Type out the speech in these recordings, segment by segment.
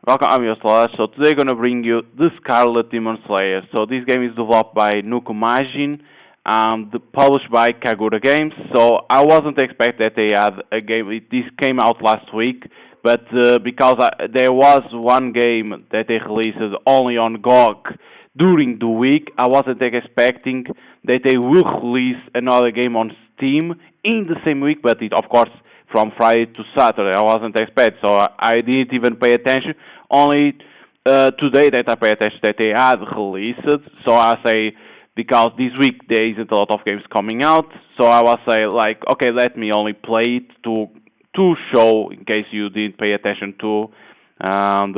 Welcome, I'm your Slash. So today I'm gonna bring you the Scarlet Demonslayer. So this game is developed by Nukumajin and published by Kagura Games. So I wasn't expecting that they had a game. This came out last week, but because there was one game that they released only on GOG during the week, I wasn't expecting that they will release another game on Steam in the same week. But of course, from Friday to Saturday. I wasn't expecting, so I didn't even pay attention. Only today that I pay attention that they had released it. So I say, because this week there isn't a lot of games coming out, so I was say like, okay, let me only play it to show in case you didn't pay attention to, and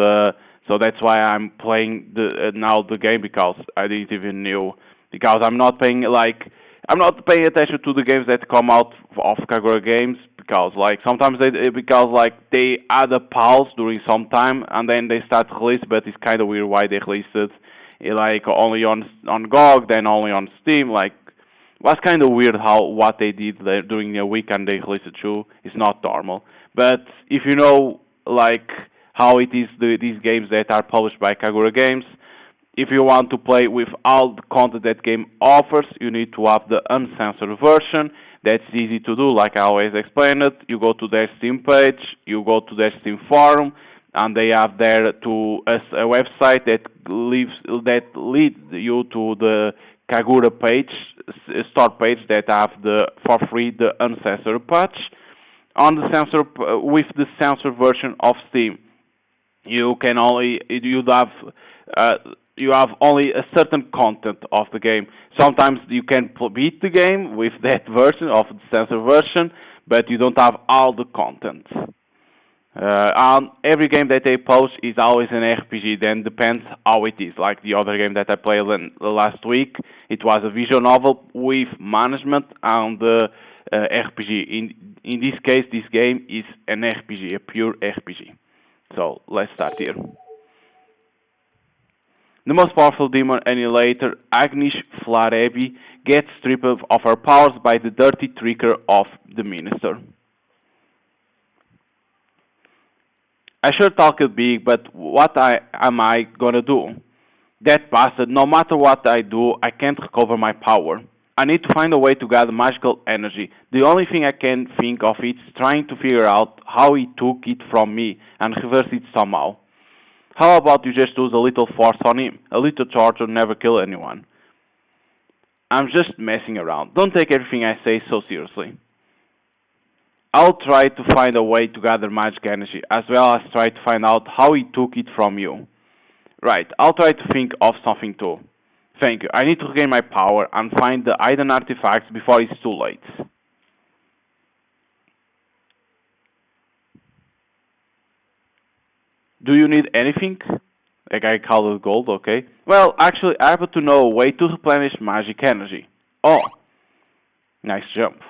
so that's why I'm playing now the game, because I didn't even knew, because I'm not paying attention to the games that come out of Kagura Games, because like sometimes they add a pause during some time and then they start to release, but it's kind of weird why they released it like only on GOG, then only on Steam. Like, was kind of weird what they did there during the week and they released it too. It's not normal. But if you know like how it is, these games that are published by Kagura Games, if you want to play with all the content that game offers, you need to have the uncensored version. That's easy to do, like I always explain it. You go to their Steam page, you go to their Steam forum, and they have there to a website that leads you to the Kagura page, store page, that have for free the uncensored patch. On the with the censored version of Steam, you have only a certain content of the game. Sometimes you can beat the game with that version of the censored version, but you don't have all the content. And every game that they post is always an RPG. Then depends how it is. Like the other game that I played last week, it was a visual novel with management and RPG. In this case, this game is an RPG, a pure RPG. So let's start here. The most powerful demon annihilator, Agnish Flarebi, gets stripped of her powers by the dirty tricker of the minister. I sure talk it big, but what am I gonna do? That bastard, no matter what I do, I can't recover my power. I need to find a way to gather magical energy. The only thing I can think of is trying to figure out how he took it from me and reverse it somehow. How about you just use a little force on him? A little charge will never kill anyone. I'm just messing around. Don't take everything I say so seriously. I'll try to find a way to gather magic energy, as well as try to find out how he took it from you. Right, I'll try to think of something too. Thank you. I need to regain my power and find the hidden artifacts before it's too late. Do you need anything? Like I call it gold, okay? Well, actually, I happen to know a way to replenish magic energy. Oh, nice jump.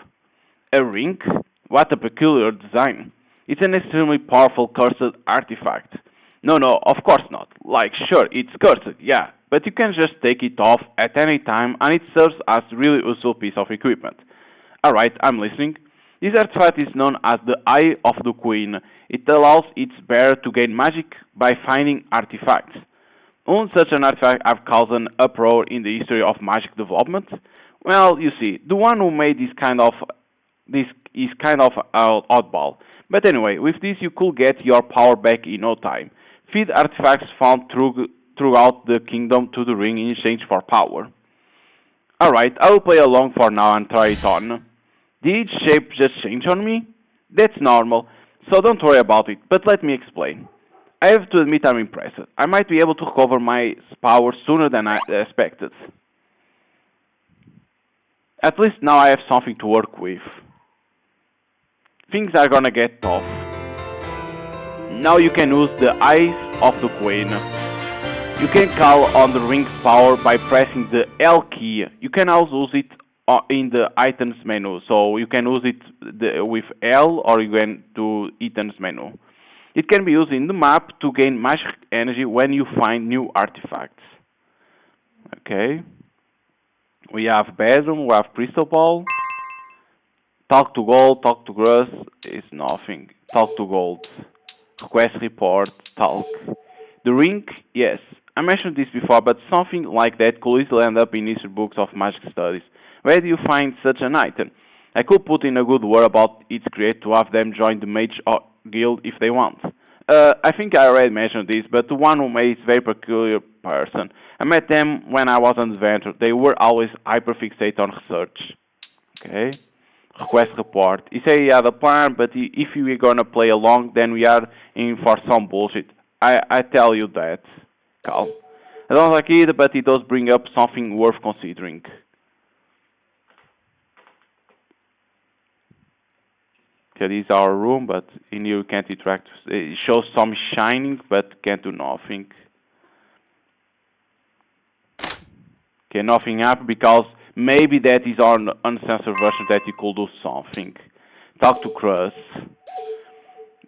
A ring? What a peculiar design. It's an extremely powerful cursed artifact. No, of course not. Like, sure, it's cursed, yeah, but you can just take it off at any time and it serves as a really useful piece of equipment. Alright, I'm listening. This artifact is known as the Eye of the Queen. It allows its bearer to gain magic by finding artifacts. Won't such an artifact have caused an uproar in the history of magic development? Well, you see, the one who made this is kind of oddball. But anyway, with this you could get your power back in no time. Feed artifacts found throughout the kingdom to the ring in exchange for power. Alright, I will play along for now and try it on. Did its shape just change on me? That's normal, so don't worry about it, but let me explain. I have to admit I'm impressed. I might be able to recover my power sooner than I expected. At least now I have something to work with. Things are gonna get tough. Now you can use the Eyes of the Queen. You can call on the ring's power by pressing the L key. You can also use it in the items menu, so you can use it with L or you can do items menu. It can be used in the map to gain magic energy when you find new artifacts. Okay. We have bedroom, we have crystal ball. Talk to gold, talk to grass is nothing. Talk to gold. Request report, talk. The ring, yes. I mentioned this before, but something like that could easily end up in history books of magic studies. Where do you find such an item? I could put in a good word about its creator to have them join the mage guild if they want. I think I already mentioned this, but the one who made it is a very peculiar person. I met them when I was on adventure. They were always hyperfixated on research. Okay. Request report. He said he had a plan, but if we're gonna play along, then we are in for some bullshit. I tell you that. Calm. I don't like it, but it does bring up something worth considering. Okay, this is our room, but in here you can't interact. It shows some shining, but can't do nothing. Okay, nothing happened because maybe that is our uncensored version that you could do something. Talk to Cruz.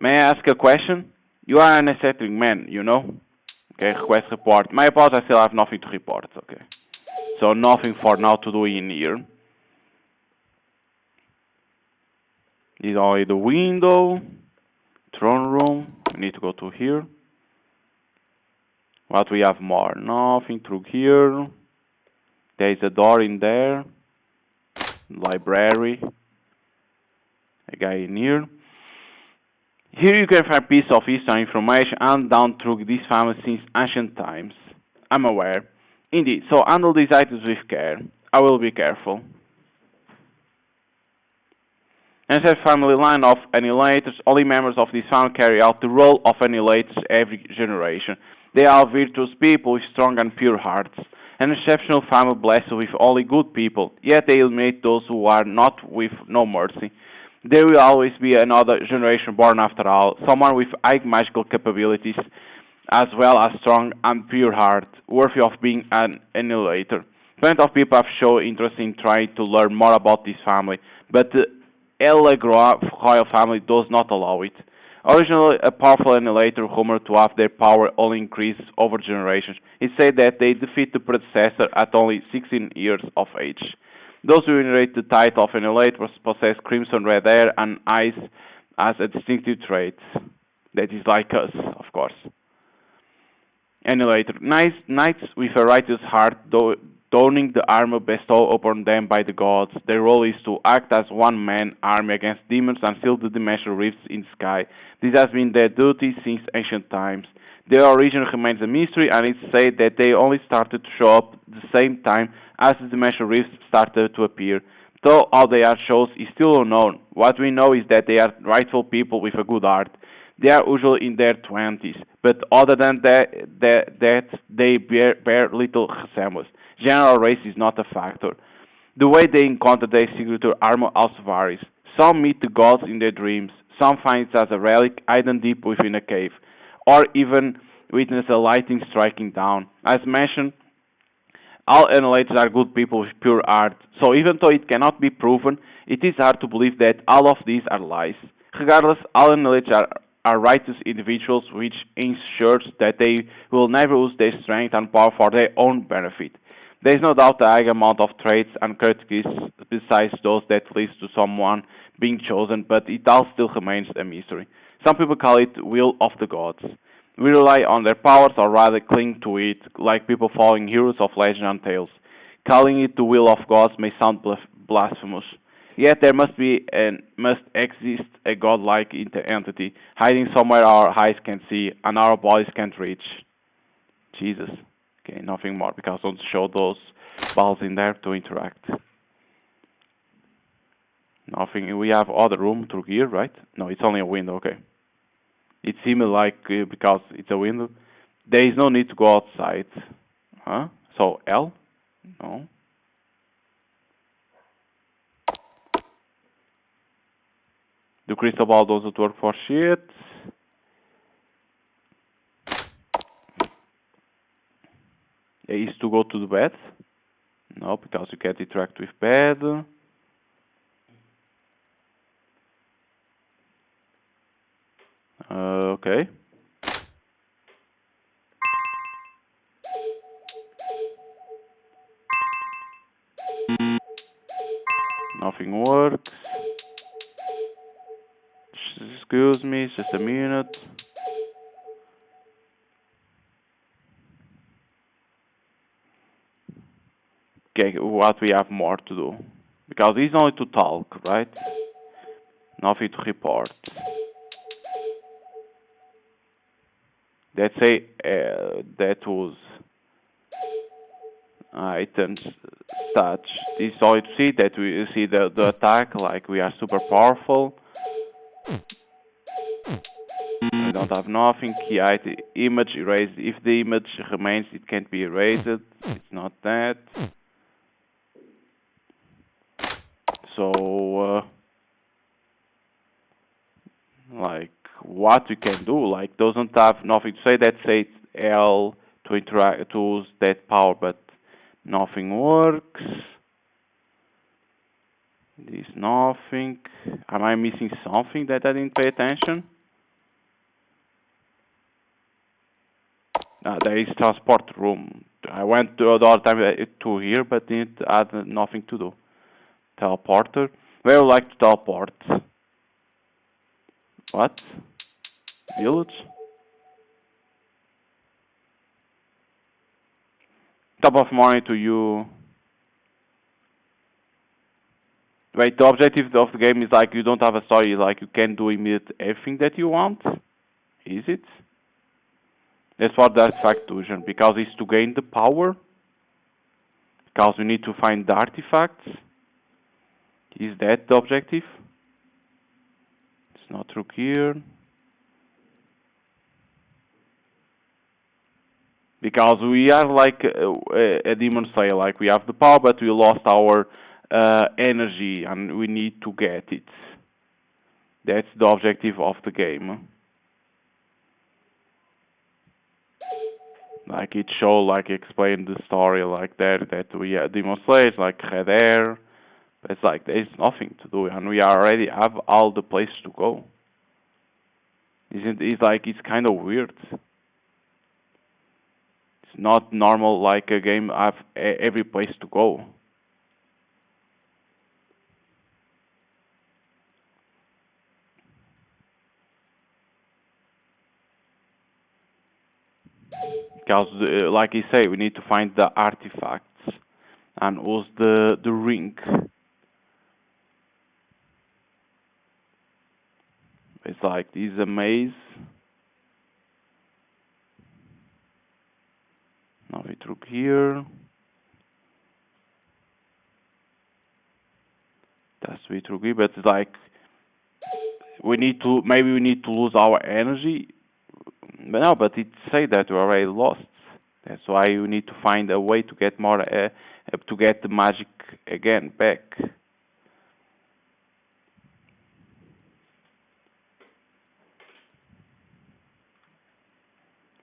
May I ask a question? You are an eccentric man, you know? Okay, request report. My apologies, I still have nothing to report, okay. So nothing for now to do in here. This is only the window. Throne room. We need to go to here. What we have more? Nothing through here. There is a door in there. Library. A guy in here. Here you can find piece of history information and down through this family since ancient times. I'm aware. Indeed, so handle these items with care. I will be careful. And said family line of annihilators, only members of this family carry out the role of annihilators every generation. They are virtuous people with strong and pure hearts. An exceptional family blessed with only good people, yet they eliminate those who are not with no mercy. There will always be another generation born after all, someone with high magical capabilities, as well as strong and pure heart, worthy of being an annihilator. Plenty of people have shown interest in trying to learn more about this family, but the Allegra royal family does not allow it. Originally a powerful annihilator rumored to have their power only increase over generations, it said that they defeat the predecessor at only 16 years of age. Those who inherit the title of annihilator possess crimson red hair and eyes as a distinctive trait. That is like us, of course. Annihilator. Knights with a righteous heart, donning the armor bestowed upon them by the gods. Their role is to act as one-man army against demons and seal the dimensional rifts in the sky. This has been their duty since ancient times. Their origin remains a mystery, and it's said that they only started to show up at the same time as the dimensional rifts started to appear. Though how they are chosen is still unknown. What we know is that they are rightful people with a good heart. They are usually in their 20s, but other than that they bear little resemblance. General race is not a factor. The way they encounter their signature armor also varies. Some meet the gods in their dreams, some find it as a relic hidden deep within a cave, or even witness a lightning striking down. As mentioned, all annihilators are good people with pure heart, so even though it cannot be proven, it is hard to believe that all of these are lies. Regardless, all annihilators are righteous individuals, which ensures that they will never use their strength and power for their own benefit. There is no doubt a high amount of traits and characteristics besides those that leads to someone being chosen, but it all still remains a mystery. Some people call it will of the gods. We rely on their powers, or rather cling to it, like people following heroes of legend and tales. Calling it the will of gods may sound blasphemous. Yet there must exist a godlike entity hiding somewhere our eyes can see and our bodies can't reach. Jesus. Okay, nothing more because I don't show those balls in there to interact. Nothing. We have other room through here, right? No, it's only a window. Okay. It seems like because it's a window, there is no need to go outside. Huh? So L? No. The crystal ball doesn't work for shit. Is to go to the bed? No, because you can't interact with bed. Okay. Nothing works. Excuse me, just a minute. Okay, what we have more to do. Because it's only to talk, right? Nothing to report. Let's say that was items touch. This is all you see, that we see the attack, like we are super powerful. We don't have nothing. Key item, image erased. If the image remains, it can't be erased. It's not that. So, like, what we can do, like, doesn't have nothing to say. That says L to interact, to use that power, but nothing works. This nothing. Am I missing something that I didn't pay attention? There is transport room. I went the other time to here, but didn't had nothing to do. Teleporter. Where would like to teleport? What? Village? Top of morning to you. Wait, the objective of the game is like you don't have a story, like you can do immediate everything that you want? Is it? That's what the artifact fusion, because it's to gain the power. Because we need to find the artifacts. Is that the objective? It's not through here. Because we are like a demon slayer, like we have the power, but we lost our energy, and we need to get it. That's the objective of the game. Like it show, like explain the story, like that we are demon slayers, like red hair. But it's like there's nothing to do, and we already have all the place to go. Isn't it? It's like it's kind of weird. It's not normal like a game have every place to go. Because, like I say, we need to find the artifacts and use the ring. It's like this is a maze. Now we through here. That's we through here, but it's like we need to, maybe we need to lose our energy. But no, but it say that we already lost. That's why we need to find a way to get more, to get the magic again back.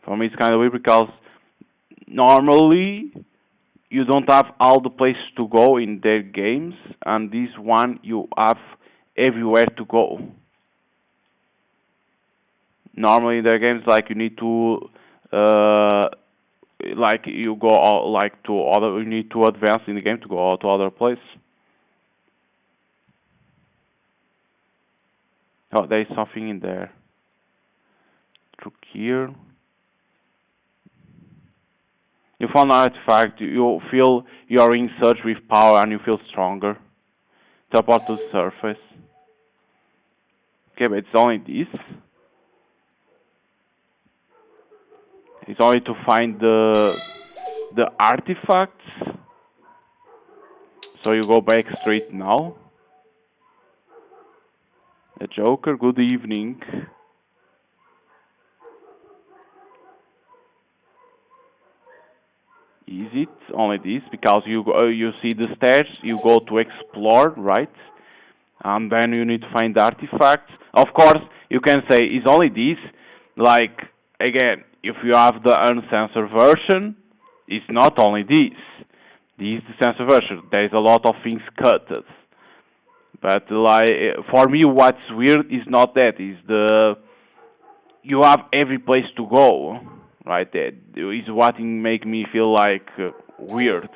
For me, it's kind of weird because normally you don't have all the places to go in their games, and this one you have everywhere to go. Normally in their games, like you need to, like you go all, like to other, you need to advance in the game to go to other place. Oh, there is something in there. Through here. You found an artifact, you feel you are in search with power and you feel stronger. Teleport to the surface. Okay, but it's only this. It's only to find the artifacts. So you go back straight now. The Joker, good evening. Is it only this? Because you go, you see the stairs, you go to explore, right? And then you need to find the artifacts. Of course, you can say it's only this. Like again, if you have the uncensored version, it's not only this. This is the censored version. There is a lot of things cut. But like for me, what's weird is not that. Is the you have every place to go, right? That is what make me feel like weird.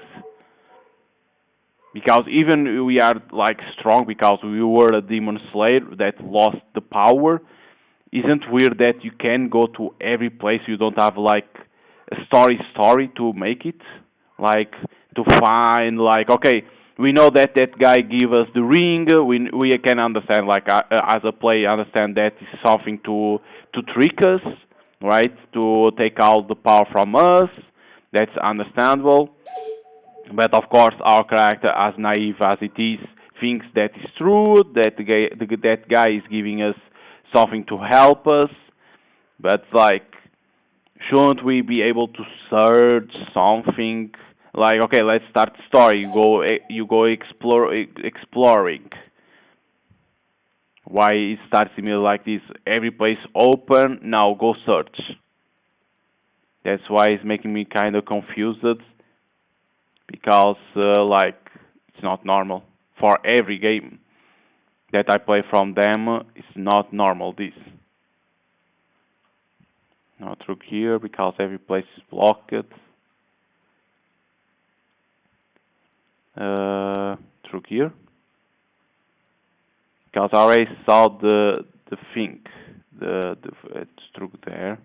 Because even we are like strong because we were a demon slayer that lost the power. Isn't weird that you can go to every place, you don't have like a story to make it, like to find like, okay, we know that that guy give us the ring. We can understand like as a player understand that is something to trick us, right? To take out the power from us. That's understandable. But of course, our character, as naive as it is, thinks that is true. That guy is giving us something to help us. But like, shouldn't we be able to search something? Like, okay, let's start the story. You go exploring. Why it starts immediately like this? Every place open. Now go search. That's why it's making me kind of confused because like it's not normal for every game that I play from them. It's not normal. This not through here because every place is blocked. Through here because I already saw the thing. The it's through there.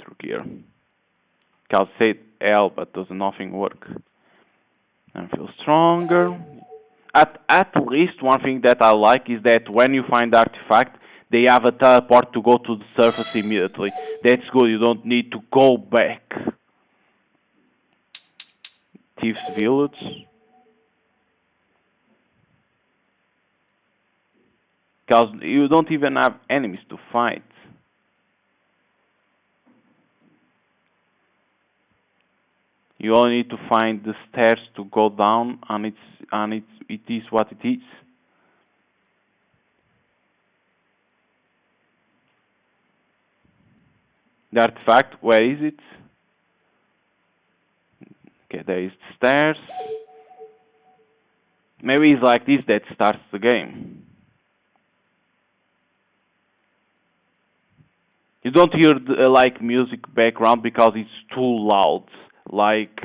Through here. Because say L, but does nothing work. And feel stronger. At least one thing that I like is that when you find the artifact, they have a teleport to go to the surface immediately. That's good. You don't need to go back. Thieves Village. Because you don't even have enemies to fight. You only need to find the stairs to go down, and it is what it is. The artifact, where is it? Okay, there is the stairs. Maybe it's like this that starts the game. You don't hear like music background because it's too loud. Like,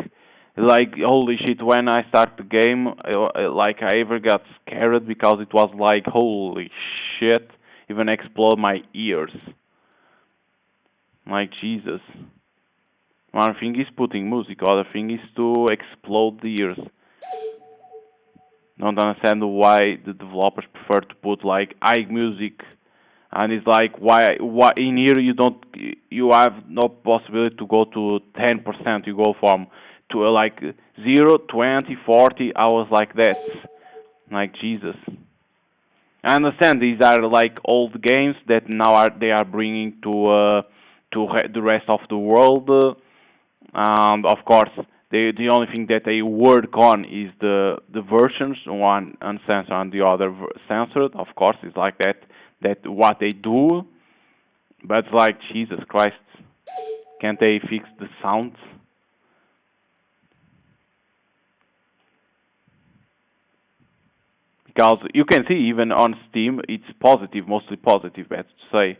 holy shit! When I start the game, like I ever got scared because it was like holy shit, even explode my ears. Like Jesus. One thing is putting music, other thing is to explode the ears. Don't understand why the developers prefer to put like high music, and it's like why in here you have no possibility to go to 10%. You go from to like 0, 20, 40 hours like that. Like Jesus. I understand these are like old games that now they are bringing to the rest of the world. And of course, the only thing that they work on is the versions, one uncensored and the other censored. Of course, it's like that what they do. But like Jesus Christ, can't they fix the sounds? Because you can see even on Steam, it's positive, mostly positive. That's to say,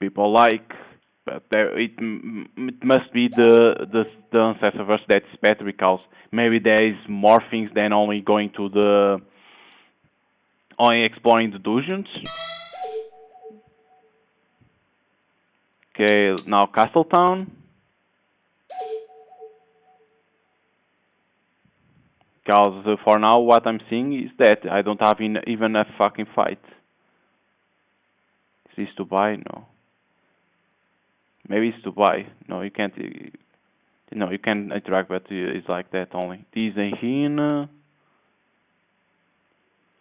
people like, but it must be the ancestor verse that's better because maybe there is more things than only going to only exploring the dungeons. Okay, now Castletown. Because for now, what I'm seeing is that I don't have even a fucking fight. Is this to buy? No. Maybe it's to buy. No, you can't. No, you can interact, but it's like that only. This and here.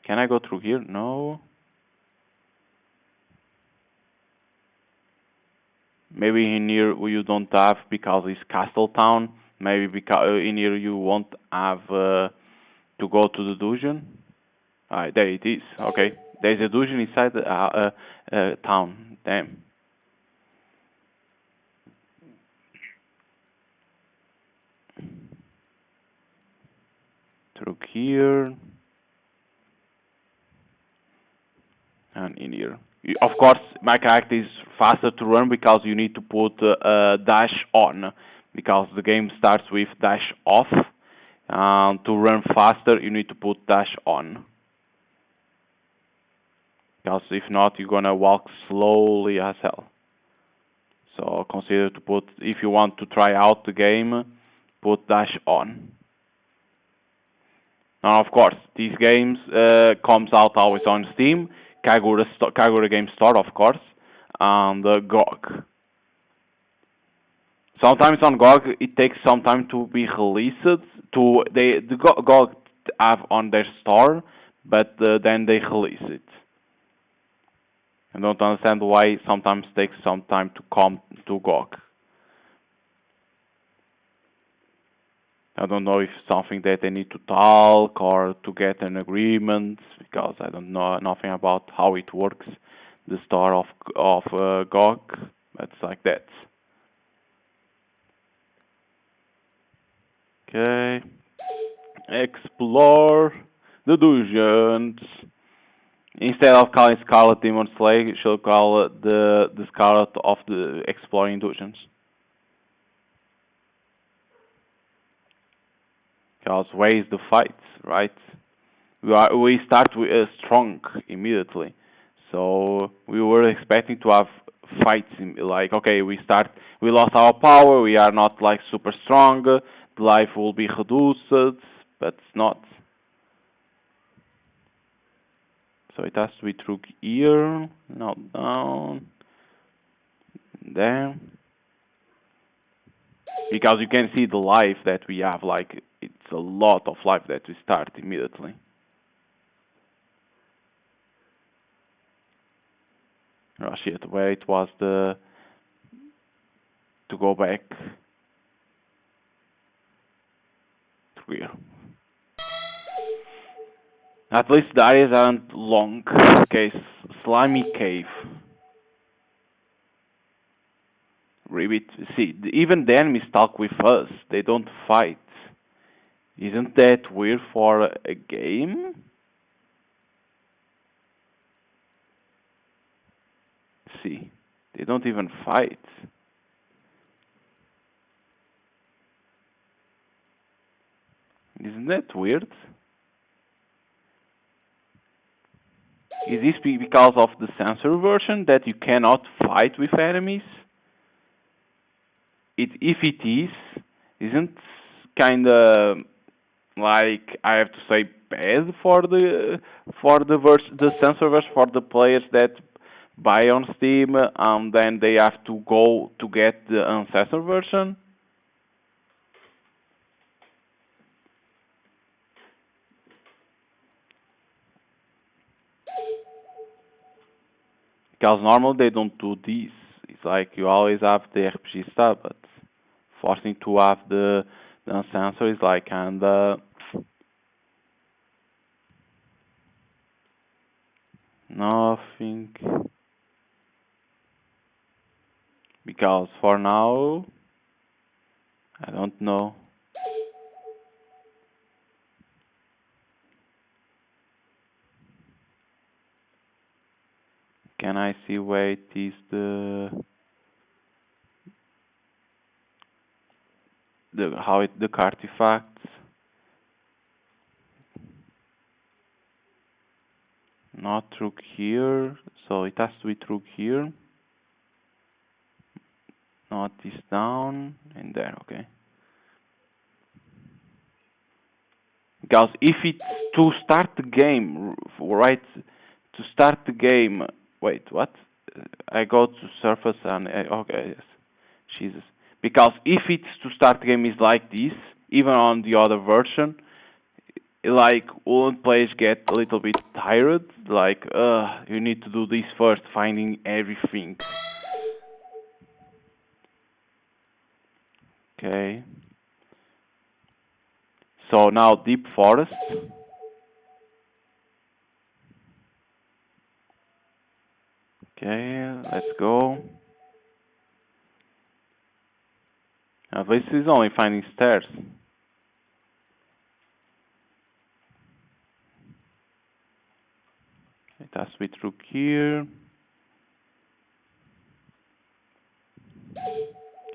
Can I go through here? No. Maybe in here you don't have because it's Castletown. Maybe because in here you won't have to go to the dungeon. Alright, there it is. Okay, there's a dungeon inside the town. Damn. Through here and in here. Of course, my character is faster to run because you need to put dash on because the game starts with dash off. To run faster, you need to put dash on. Because if not, you're gonna walk slowly as hell. So So consider to put, if you want to try out the game, put dash on. Now, of course, these games comes out always on Steam, Kagura Game Store, of course, and GOG. Sometimes on GOG it takes some time to be released. GOG have on their store, but then they release it. I don't understand why it sometimes takes some time to come to GOG. I don't know if it's something that they need to talk or to get an agreement, because I don't know nothing about how it works, the store of GOG. It's like that. Okay. Explore the dungeons. Instead of calling Scarlet Demonslayer, you should call it the Scarlet of the Exploring Dungeons. Because where is the fight, right? We start with strong immediately, so we were expecting to have fights. Like, okay, we lost our power, we are not like super strong, the life will be reduced, but it's not. So it has to be through here, not down, there. Because you can see the life that we have, like, it's a lot of life that we start immediately. Oh shit, where it was to go back. Through here. At least the areas aren't long. Okay, slimy cave. Ribbit. See, even the enemies talk with us. They don't fight. Isn't that weird for a game? See, they don't even fight. Isn't that weird? Is this because of the censor version that you cannot fight with enemies? If it is, isn't kinda like, I have to say, bad for the censor version, for the players that buy on Steam and then they have to go to get the uncensored version? Because normally they don't do this. It's like you always have the RPG stuff, but forcing to have the uncensored is like kinda nothing. Because for now, I don't know. Can I see where it is the artifacts? Not through here, so it has to be through here. Not this down and there, okay. Because if it's to start the game, right? To start the game, wait, what? I go to surface and okay, yes, Jesus. Because if it's to start the game is like this, even on the other version, like all players get a little bit tired. Like, you need to do this first, finding everything. Okay. So now deep forest. Okay, let's go. At least he's only finding stairs. It has to be through here.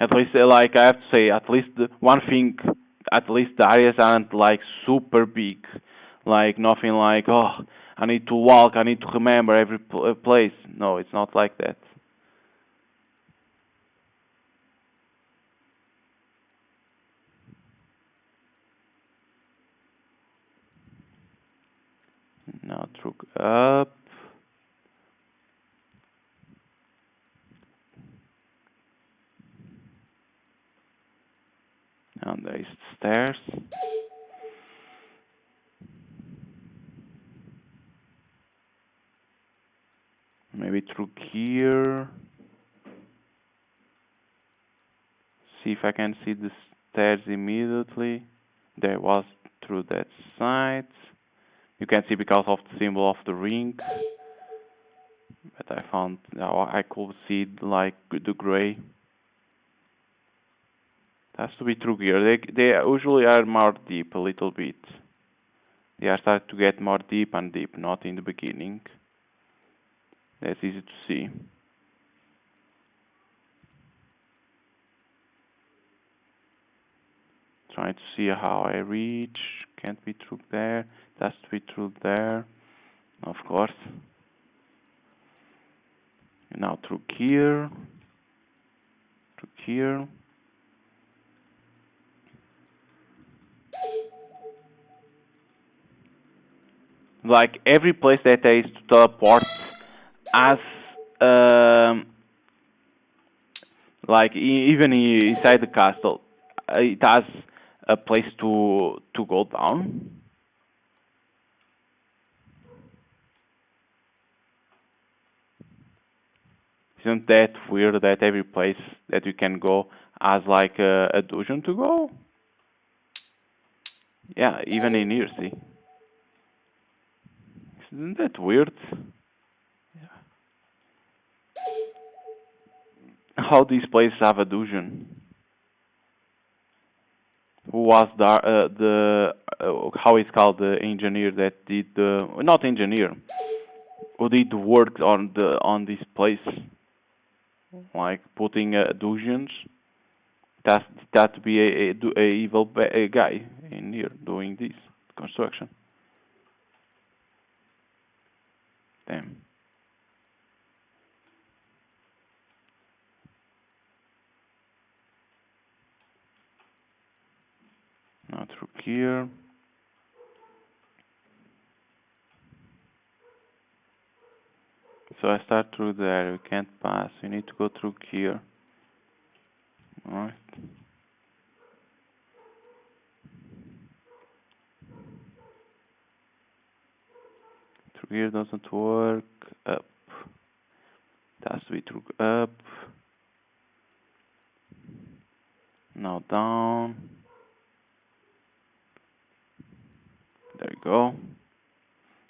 At least, like, I have to say, at least one thing, at least the areas aren't like super big. Like, nothing like, oh, I need to walk, I need to remember every place. No, it's not like that. through up. And there is the stairs. Maybe through here. See if I can see the stairs immediately. There was through that side. You can see because of the symbol of the ring. But I found I could see like the gray. It has to be through here. They usually are more deep a little bit. They are starting to get more deep and deep, not in the beginning. That's easy to see. Trying to see how I reach. Can't be through there. It has to be through there. Of course. And now through here. Through here. Like every place that there is to teleport has like even inside the castle, it has a place to go down. Isn't that weird that every place that you can go has like a dungeon to go? Yeah, even in here, see. Isn't that weird? Yeah. How these places have a dungeon? Who was the how it's called, the engineer that did the, not engineer, who did the work on this place, like putting dungeons? That to be a evil guy in here doing this construction. Damn. Now through here. So I start through there. We can't pass. We need to go through here. Alright. Through here doesn't work. Up. It has to be through up. Now down. There you go.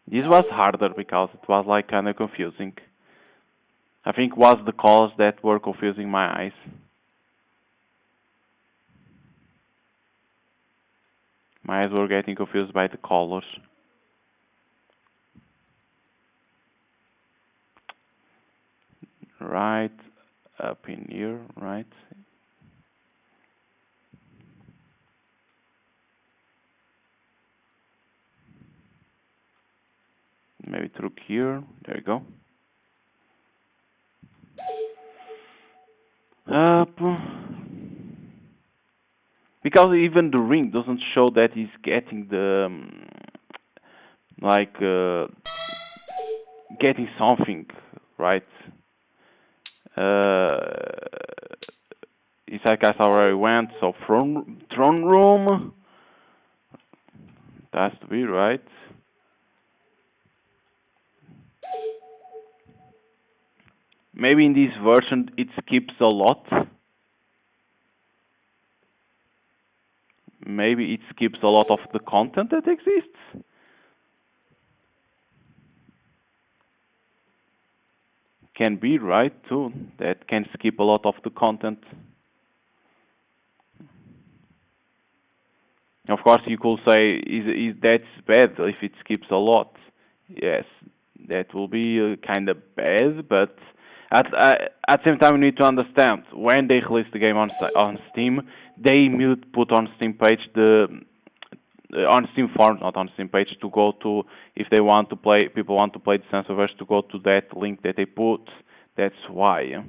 This was harder because it was like kind of confusing. I think was the colors that were confusing my eyes. My eyes were getting confused by the colors. Right up in here, right? Maybe through here. There you go. Up. Because even the ring doesn't show that he's getting the like getting something, right? Inside castle where I went, so throne room. That has to be right. Maybe in this version it skips a lot. Maybe it skips a lot of the content that exists. Can be right too. That can skip a lot of the content. Of course, you could say, is that's bad if it skips a lot? Yes, that will be kind of bad, but at the same time, we need to understand when they release the game on Steam, they immediately put on Steam page on Steam forums, not on Steam page, to go to, if they want to play, people want to play the Sensoverse, to go to that link that they put. That's why,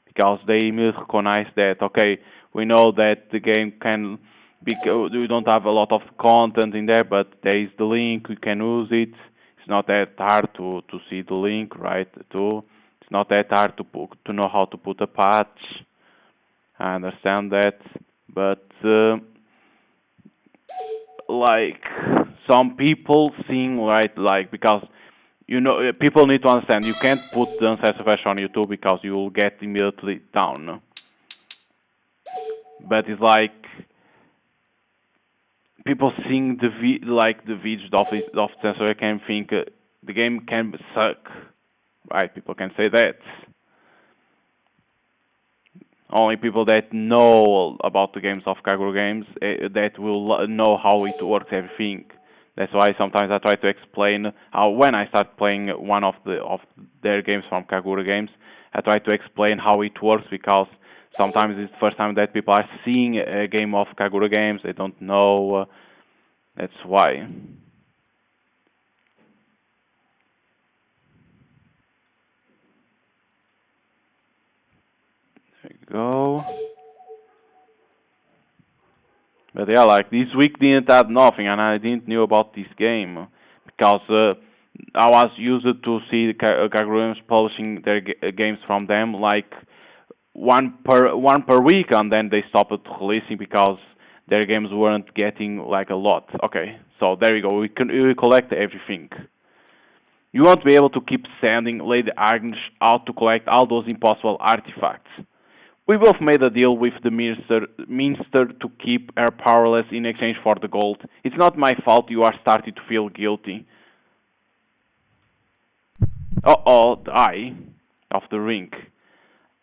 because they immediately recognize that, okay, we know that the game can be, we don't have a lot of content in there, but there is the link, we can use it. It's not that hard to see the link, right? Too. It's not that hard to know how to put a patch. I understand that, but like some people seem right, like because people need to understand you can't put the uncensored version on YouTube because you will get immediately down. But it's like people seeing the videos of censor can think the game can suck, right? People can say that. Only people that know about the games of Kagura games that will know how it works, everything. That's why sometimes I try to explain how when I start playing one of their games from Kagura games, I try to explain how it works because sometimes it's the first time that people are seeing a game of Kagura games. They don't know. That's why. There we go. But yeah, like this week didn't have nothing, and I didn't knew about this game because I was used to see Kagura games publishing their games from them like one per week, and then they stopped releasing because their games weren't getting like a lot. Okay, so there you go. We collect everything. You won't be able to keep sending Lady Agnes out to collect all those impossible artifacts. We both made a deal with the Minster to keep her powerless in exchange for the gold. It's not my fault you are starting to feel guilty. Uh-oh, the eye of the ring.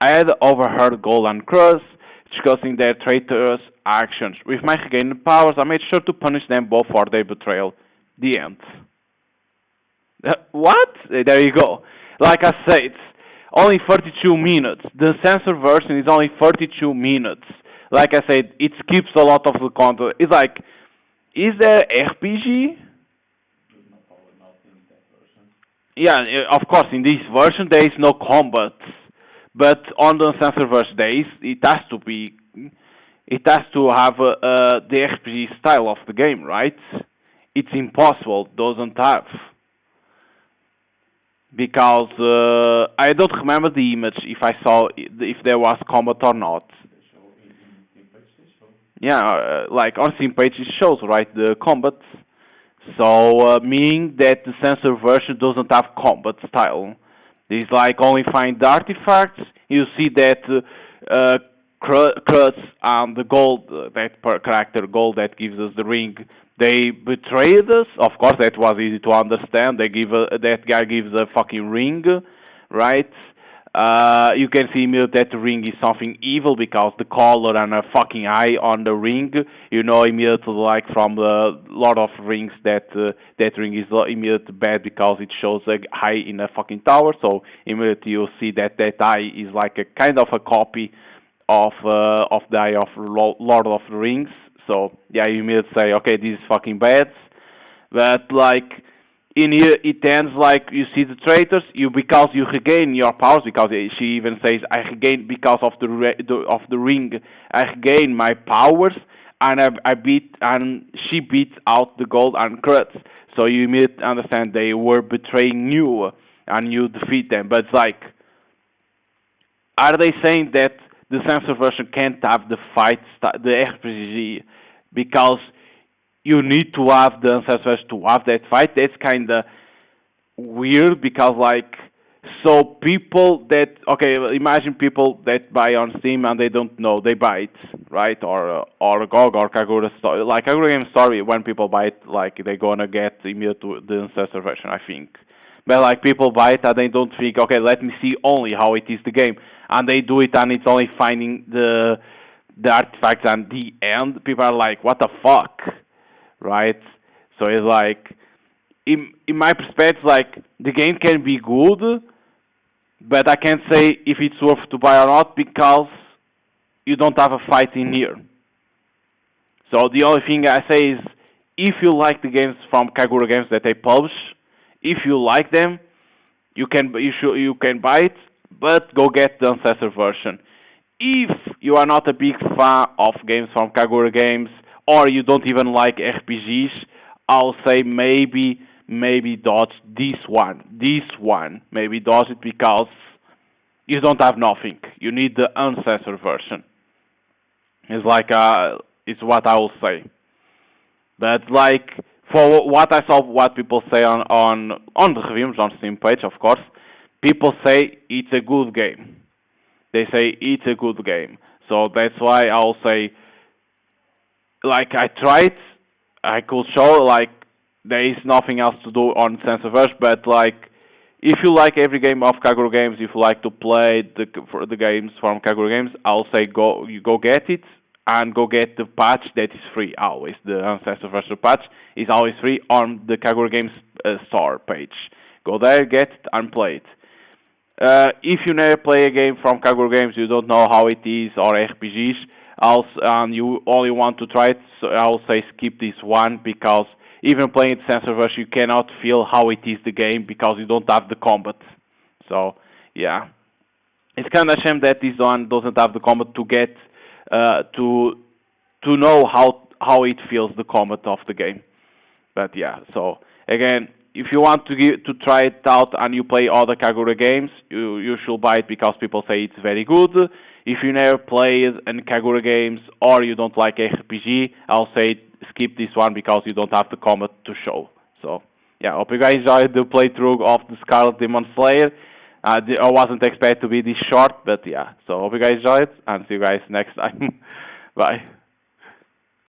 I had overheard Gold and Cruz discussing their traitorous actions. With my regained powers, I made sure to punish them both for their betrayal. The end. What? There you go. Like I said, only 32 minutes. The censored version is only 32 minutes. Like I said, it skips a lot of the content. It's like, is there RPG? Yeah, of course, in this version there is no combat. But on the censored version, it has to be, it has to have the RPG style of the game, right? It's impossible, doesn't have. Because I don't remember the image if there was combat or not. Yeah, like on Steam page it shows right the combat. So meaning that the censored version doesn't have combat style. It's like only find the artifacts. You see that Krutz and the gold, that per character gold that gives us the ring, they betrayed us. Of course, that was easy to understand. That guy gives a fucking ring, right? You can see immediately that the ring is something evil because the color and a fucking eye on the ring. You know immediately, like from the Lord of Rings, that that ring is immediately bad because it shows a eye in a fucking tower. So immediately you see that that eye is like a kind of a copy of the eye of Lord of the Rings. So yeah, you immediately say, okay, this is fucking bad. But like in here, it ends like you see the traitors. Because you regain your powers. Because she even says, I regain because of of the ring. I regain my powers, and she beats out the gold and Krutz. So you immediately understand they were betraying you, and you defeat them. But it's like, are they saying that the censored version can't have the the RPG, because you need to have the ancestors to have that fight? That's kind of weird because, like, so people that, okay, imagine people that buy on Steam and they don't know, they buy it, right? Or GOG or Kagura Story. Like, Kagura Game Story, when people buy it, like, they're gonna get immediately the ancestor version, I think. But, like, people buy it and they don't think, okay, let me see only how it is the game. And they do it and it's only finding the artifacts and the end. People are like, what the fuck? Right? So it's like, in my perspective, like, the game can be good, but I can't say if it's worth to buy or not because you don't have a fight in here. So the only thing I say is, if you like the games from Kagura Games that they publish, if you like them, you can buy it, but go get the ancestor version. If you are not a big fan of games from Kagura Games, or you don't even like RPGs, I'll say maybe maybe dodge this one. This one, maybe dodge it because you don't have nothing. You need the uncensored version. It's like it's what I will say. But like for what I saw, what people say on the reviews on Steam page, of course, people say it's a good game. They say it's a good game. So that's why I'll say, like I tried, I could show like there is nothing else to do on Sensorverse, but like if you like every game of Kagura Games, if you like to play for the games from Kagura Games, I'll say go get it and go get the patch that is free always. The Ancestor Versus patch is always free on the Kagura Games store page. Go there, get it, and play it. If you never play a game from Kagura Games, you don't know how it is, or RPGs, and you only want to try it, so I'll say skip this one, because even playing it Sensorverse, you cannot feel how it is the game, because you don't have the combat. So, yeah. It's kind of a shame that this one doesn't have the combat to get, to know how it feels, the combat of the game. But yeah, so, again, if you want to try it out and you play other Kagura games, you should buy it because people say it's very good. If you never played any Kagura games or you don't like RPG, I'll say skip this one because you don't have the combat to show. So yeah, hope you guys enjoyed the playthrough of the Scarlet Demonslayer. I wasn't expected to be this short, but yeah. So hope you guys enjoyed and see you guys next time. Bye.